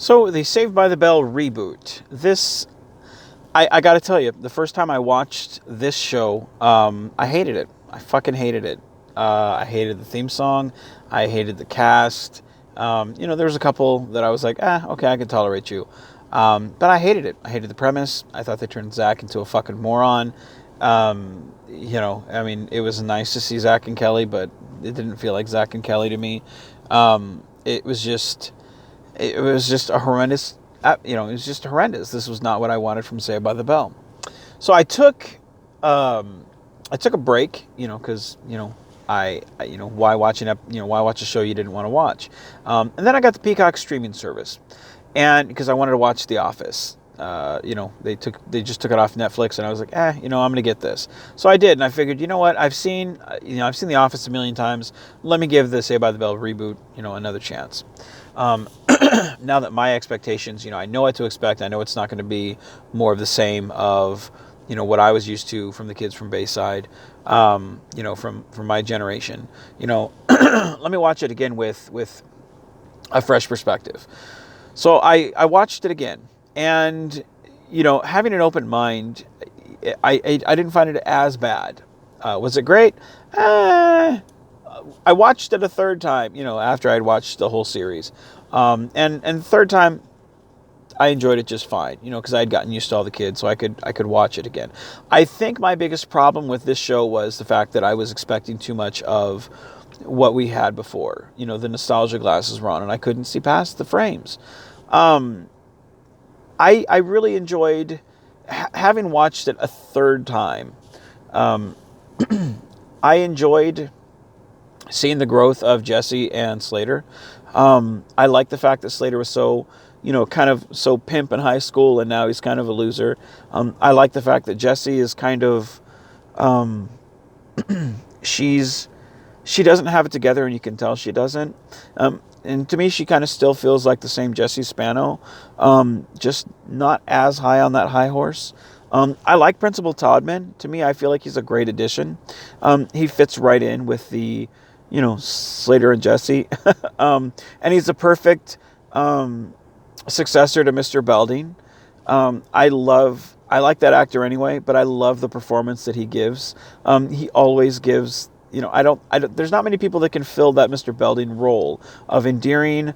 So the Saved by the Bell reboot. This, I got to tell you, the first time I watched this show, I hated it. I fucking hated it. I hated the theme song. I hated the cast. There was a couple that I was like, okay, I can tolerate you. But I hated it. I hated the premise. I thought they turned Zach into a fucking moron. It was nice to see Zach and Kelly, but it didn't feel like Zach and Kelly to me. It was just a horrendous, it was just horrendous. This was not what I wanted from Saved by the Bell. So I took a break, because, why why watch a show you didn't want to watch? And then I got the Peacock streaming service, and because I wanted to watch The Office. They just took it off Netflix, and I was like, I'm going to get this. So I did, and I figured, you know what? I've seen The Office a million times. Let me give the Saved by the Bell reboot, another chance. Now that my expectations, I know what to expect. I know it's not going to be more of the same of, what I was used to from the kids from Bayside, from my generation. Let me watch it again with a fresh perspective. So I watched it again, and having an open mind, I didn't find it as bad. Was it great? I watched it a third time, after I'd watched the whole series, and the third time I enjoyed it just fine, because I had gotten used to all the kids, so I could watch it again. I think my biggest problem with this show was the fact that I was expecting too much of what we had before. The nostalgia glasses were on, and I couldn't see past the frames. I really enjoyed having watched it a third time. I enjoyed seeing the growth of Jesse and Slater. I like the fact that Slater was so, kind of so pimp in high school, and now he's kind of a loser. I like the fact that Jesse is kind of, she doesn't have it together, and you can tell she doesn't. And to me, she kind of still feels like the same Jesse Spano, just not as high on that high horse. I like Principal Toddman. To me, I feel like he's a great addition. He fits right in with the, Slater and Jesse. And he's a perfect successor to Mr. Belding. I like that actor anyway, but I love the performance that he gives. He always gives, there's not many people that can fill that Mr. Belding role of endearing,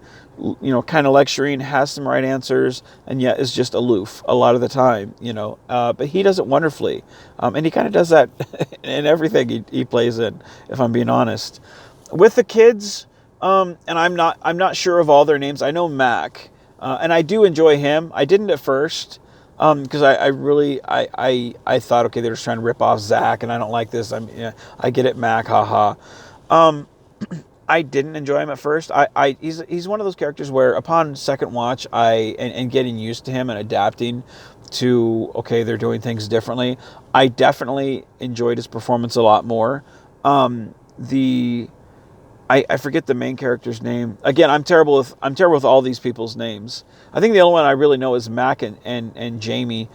kind of lecturing, has some right answers, and yet is just aloof a lot of the time, but he does it wonderfully. And he kind of does that in everything he plays in, if I'm being honest. With the kids, and I'm not sure of all their names. I know Mac, and I do enjoy him. I didn't at first, because I thought, okay, they're just trying to rip off Zach, and I don't like this. I get it, Mac, haha. I didn't enjoy him at first. He's one of those characters where upon second watch, and getting used to him and adapting to, okay, they're doing things differently, I definitely enjoyed his performance a lot more. I forget the main character's name. Again, I'm terrible with all these people's names. I think the only one I really know is Mac and Jamie,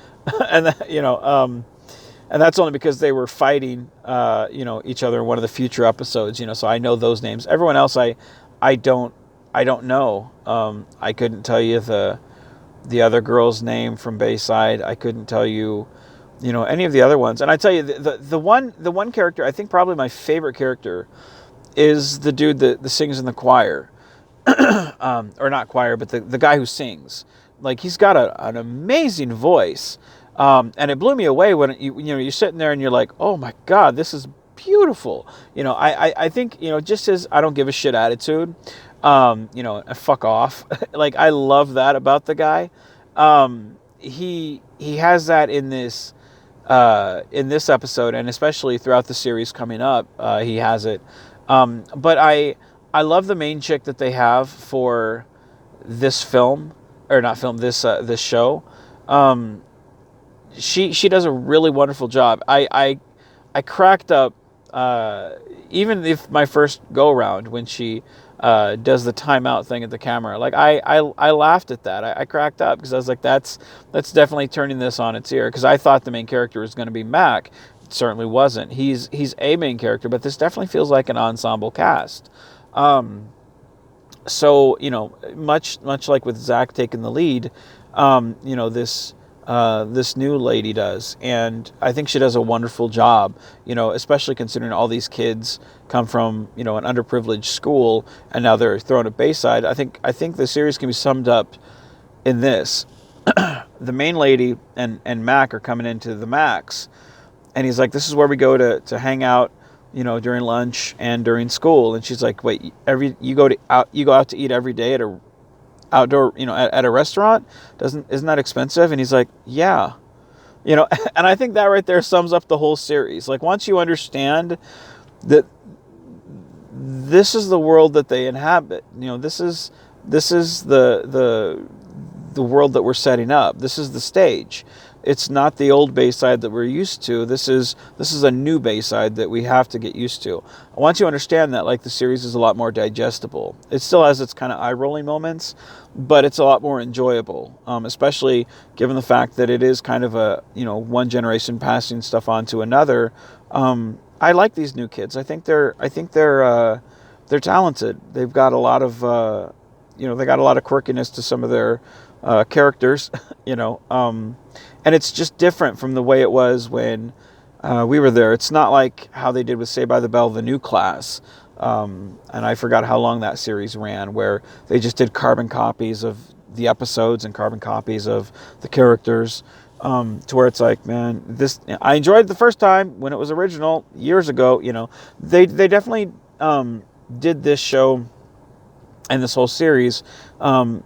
and and that's only because they were fighting each other in one of the future episodes. So I know those names. Everyone else I don't know. I couldn't tell you the other girl's name from Bayside. I couldn't tell you any of the other ones. And I tell you the one character, I think probably my favorite character, is the dude that sings in the choir, or not choir, but the guy who sings. Like, he's got an amazing voice, and it blew me away when you're sitting there and you're like, oh my God, this is beautiful. I think just his I don't give a shit attitude, fuck off. Like, I love that about the guy. He has that in this episode, and especially throughout the series coming up, he has it. But I love the main chick that they have for this film, or not film, this show. She does a really wonderful job. I cracked up, even if my first go around when she does the timeout thing at the camera. Like, I laughed at that. I cracked up because I was like, that's definitely turning this on its ear, because I thought the main character was going to be Mac. Certainly wasn't. He's a main character, but this definitely feels like an ensemble cast. So, much like with Zach taking the lead, this new lady does, and I think she does a wonderful job. Especially considering all these kids come from an underprivileged school, and now they're thrown at Bayside. I think the series can be summed up in this: the main lady and Mac are coming into the Max, and he's like, "This is where we go to hang out." During lunch and during school, and she's like, "Wait, you go out to eat every day at a outdoor, at a restaurant? Isn't that expensive?" And he's like, "Yeah." And I think that right there sums up the whole series. Like, once you understand that this is the world that they inhabit, this is the world that we're setting up. This is the stage. It's not the old Bayside that we're used to. This is a new Bayside that we have to get used to. Once you understand that, like, the series is a lot more digestible. It still has its kind of eye-rolling moments, but it's a lot more enjoyable, especially given the fact that it is kind of a one generation passing stuff on to another. I like these new kids. I think they're talented. They've got a lot of they got a lot of quirkiness to some of their characters, and it's just different from the way it was when we were there. It's not like how they did with Saved by the Bell, the new class. And I forgot how long that series ran, where they just did carbon copies of the episodes and carbon copies of the characters, to where it's like, man, I enjoyed it the first time when it was original years ago. They definitely did this show and this whole series.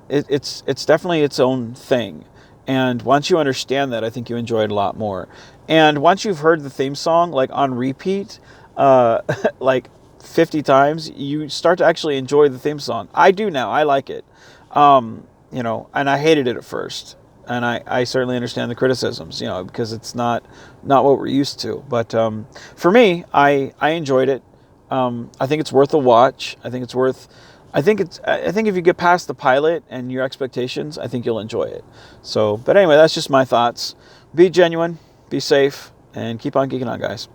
It's definitely its own thing. And once you understand that, I think you enjoy it a lot more. And once you've heard the theme song, like, on repeat, like 50 times, you start to actually enjoy the theme song. I do now. I like it. And I hated it at first. And I certainly understand the criticisms, because it's not what we're used to. But for me, I enjoyed it. I think it's worth a watch. I think if you get past the pilot and your expectations, I think you'll enjoy it. So, but anyway, that's just my thoughts. Be genuine, be safe, and keep on geeking on, guys.